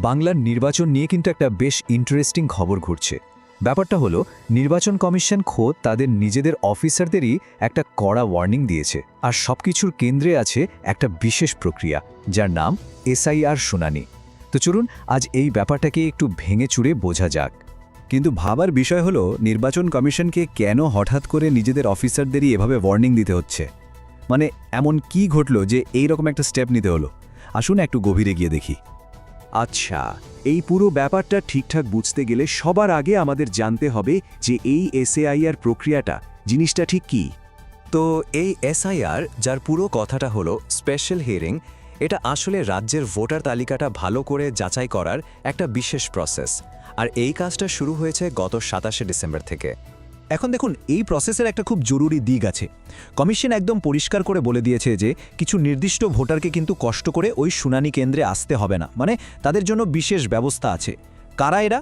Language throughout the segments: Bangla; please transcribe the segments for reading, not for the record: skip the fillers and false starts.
বাংলার নির্বাচন নিয়ে কিন্তু একটা বেশ ইন্টারেস্টিং খবর ঘুরছে। ব্যাপারটা হলো, নির্বাচন কমিশন খোদ তাদের নিজেদের অফিসারদেরই একটা কড়া ওয়ার্নিং দিয়েছে, আর সবকিছুর কেন্দ্রে আছে একটা বিশেষ প্রক্রিয়া, যার নাম এসআইআর শুনানি। তো চলুন আজ এই ব্যাপারটাকে একটু ভেঙে চুরে বোঝা যাক। কিন্তু ভাবার বিষয় হলো, নির্বাচন কমিশনকে কেন হঠাৎ করে নিজেদের অফিসারদেরই এভাবে ওয়ার্নিং দিতে হচ্ছে? মানে এমন কি ঘটল যে এই রকম একটা স্টেপ নিতে হলো? আসুন একটু গভীরে গিয়ে দেখি। আচ্ছা, এই পুরো ব্যাপারটা ঠিকঠাক বুঝতে গেলে সবার আগে আমাদের জানতে হবে যে এই এসআইআর প্রক্রিয়াটা জিনিসটা ঠিক কী। তো এই এসআইআর, যার পুরো কথাটা হলো স্পেশাল হিয়ারিং, এটা আসলে রাজ্যের ভোটার তালিকাটা ভালো করে যাচাই করার একটা বিশেষ প্রসেস। আর এই কাজটা শুরু হয়েছে গত 27 ডিসেম্বর থেকে। এখন দেখুন, এই প্রসেসের একটা খুব জরুরি দিক আছে। কমিশন একদম পরিষ্কার করে বলে দিয়েছে যে কিছু নির্দিষ্ট ভোটারকে কিন্তু কষ্ট করে ওই শুনানি কেন্দ্রে আসতে হবে না, মানে তাদের জন্য বিশেষ ব্যবস্থা আছে। কারা এরা?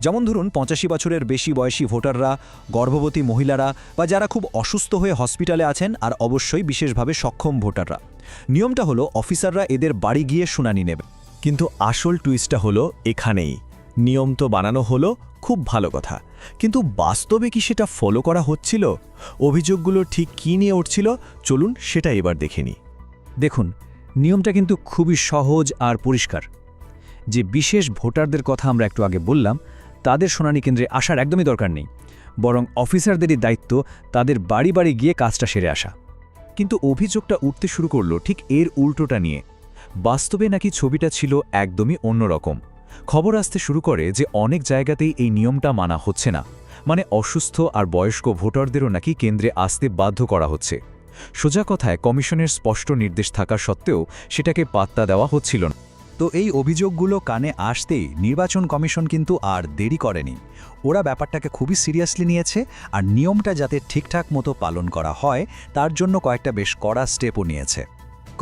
যেমন ধরুন 85 বছরের বেশি বয়সী ভোটাররা, গর্ভবতী মহিলারা, বা যারা খুব অসুস্থ হয়ে হসপিটালে আছেন, আর অবশ্যই বিশেষভাবে সক্ষম ভোটাররা। নিয়মটা হলো অফিসাররা এদের বাড়ি গিয়ে শুনানি নেবে। কিন্তু আসল টুইস্টটা হলো এখানেই। নিয়ম তো বানানো হলো, খুব ভালো কথা, কিন্তু বাস্তবে কি সেটা ফলো করা হচ্ছিল? অভিযোগগুলো ঠিক কী নিয়ে উঠছিল, চলুন সেটা এবার দেখে নিই। দেখুন, নিয়মটা কিন্তু খুবই সহজ আর পরিষ্কার। যে বিশেষ ভোটারদের কথা আমরা একটু আগে বললাম, তাদের শুনানি কেন্দ্রে আসার একদমই দরকার নেই, বরং অফিসারদেরই দায়িত্ব তাদের বাড়ি বাড়ি গিয়ে কাজটা সেরে আসা। কিন্তু অভিযোগটা উঠতে শুরু করলো ঠিক এর উল্টোটা নিয়ে। বাস্তবে নাকি ছবিটা ছিল একদমই অন্যরকম। খবর আসতে শুরু করে যে অনেক জায়গাতেই এই নিয়মটা মানা হচ্ছে না, মানে অসুস্থ আর বয়স্ক ভোটারদেরও নাকি কেন্দ্রে আসতে বাধ্য করা হচ্ছে। সোজা কথায়, কমিশনের স্পষ্ট নির্দেশ থাকা সত্ত্বেও সেটাকে পাত্তা দেওয়া হচ্ছিল না। তো এই অভিযোগগুলো কানে আসতেই নির্বাচন কমিশন কিন্তু আর দেরি করেনি। ওরা ব্যাপারটাকে খুবই সিরিয়াসলি নিয়েছে, আর নিয়মটা যাতে ঠিকঠাক মতো পালন করা হয় তার জন্য কয়েকটা বেশ কড়া স্টেপও নিয়েছে।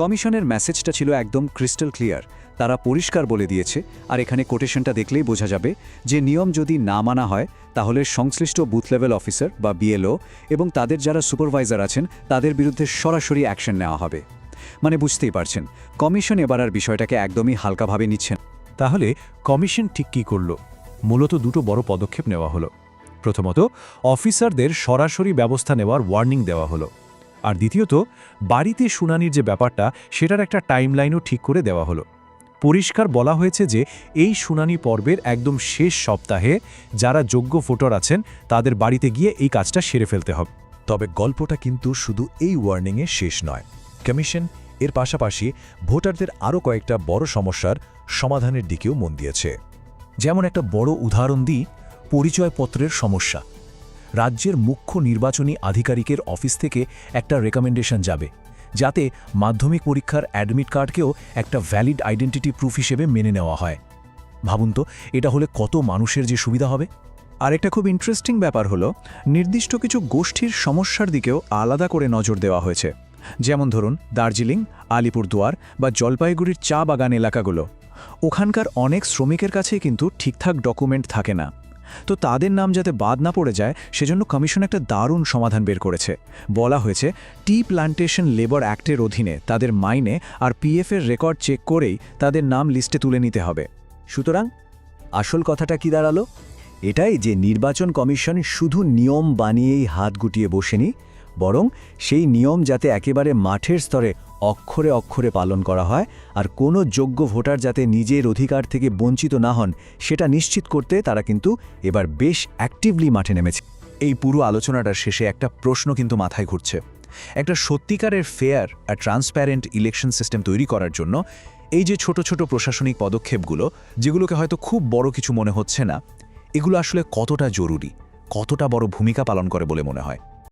কমিশনের মেসেজটা ছিল একদম ক্রিস্টাল ক্লিয়ার। তারা পরিষ্কার বলে দিয়েছে, আর এখানে কোটেশনটা দেখলেই বোঝা যাবে যে নিয়ম যদি না মানা হয় তাহলে সংশ্লিষ্ট বুথ লেভেল অফিসার বা বিএলও এবং তাদের যারা সুপারভাইজার আছেন তাদের বিরুদ্ধে সরাসরি অ্যাকশন নেওয়া হবে। মানে বুঝতেই পারছেন, কমিশন এবার আর বিষয়টাকে একদমই হালকাভাবে নিচ্ছেন। তাহলে কমিশন ঠিক কী করল? মূলত দুটো বড় পদক্ষেপ নেওয়া হলো। প্রথমত, অফিসারদের সরাসরি ব্যবস্থা নেওয়ার ওয়ার্নিং দেওয়া হলো। আর দ্বিতীয়ত, বাড়িতে শুনানির যে ব্যাপারটা, সেটার একটা টাইমলাইনও ঠিক করে দেওয়া হলো। পরিষ্কার বলা হয়েছে যে এই শুনানি পর্বের একদম শেষ সপ্তাহে যারা যোগ্য ভোটার আছেন তাদের বাড়িতে গিয়ে এই কাজটা সেরে ফেলতে হবে। তবে গল্পটা কিন্তু শুধু এই ওয়ার্নিংয়ে শেষ নয়। কমিশন এর পাশাপাশি ভোটারদের আরও কয়েকটা বড় সমস্যার সমাধানের দিকেও মন দিয়েছে। যেমন একটা বড় উদাহরণ দিই, পরিচয়পত্রের সমস্যা। রাজ্যের মুখ্য নির্বাচনী আধিকারিকের অফিস থেকে একটা রেকমেন্ডেশন যাবে, যাতে মাধ্যমিক পরীক্ষার অ্যাডমিট কার্ডকেও একটা ভ্যালিড আইডেন্টিটি প্রুফ হিসেবে মেনে নেওয়া হয়। ভাবুন তো, এটা হলে কত মানুষের যে সুবিধা হবে। আর একটা খুব ইন্টারেস্টিং ব্যাপার হলো, নির্দিষ্ট কিছু গোষ্ঠীর সমস্যার দিকেও আলাদা করে নজর দেওয়া হয়েছে। যেমন ধরুন দার্জিলিং, আলিপুরদুয়ার বা জলপাইগুড়ির চা বাগান এলাকাগুলো। ওখানকার অনেক শ্রমিকের কাছেই কিন্তু ঠিকঠাক ডকুমেন্ট থাকে না। তো তাদের নাম যাতে বাদ না পড়ে যায়, সেজন্য কমিশন একটা দারুণ সমাধান বের করেছে। বলা হয়েছে, টি প্ল্যান্টেশন লেবার অ্যাক্টের অধীনে তাদের মাইনে আর পিএফের রেকর্ড চেক করেই তাদের নাম লিস্টে তুলে নিতে হবে। সুতরাং আসল কথাটা কি দাঁড়ালো? এটাই যে নির্বাচন কমিশন শুধু নিয়ম বানিয়েই হাত গুটিয়ে বসেনি, বরং সেই নিয়ম যাতে একেবারে মাঠের স্তরে অক্ষরে অক্ষরে পালন করা হয়, আর কোনো যোগ্য ভোটার যাতে নিজের অধিকার থেকে বঞ্চিত না হন, সেটা নিশ্চিত করতে তারা কিন্তু এবার বেশ অ্যাক্টিভলি মাঠে নেমেছে। এই পুরো আলোচনাটার শেষে একটা প্রশ্ন কিন্তু মাথায় ঘুরছে। একটা সত্যিকারের ফেয়ার আর ট্রান্সপ্যারেন্ট ইলেকশন সিস্টেম তৈরি করার জন্য এই যে ছোট ছোট প্রশাসনিক পদক্ষেপগুলো, যেগুলোকে হয়তো খুব বড় কিছু মনে হচ্ছে না, এগুলো আসলে কতটা জরুরি, কতটা বড় ভূমিকা পালন করে বলে মনে হয়?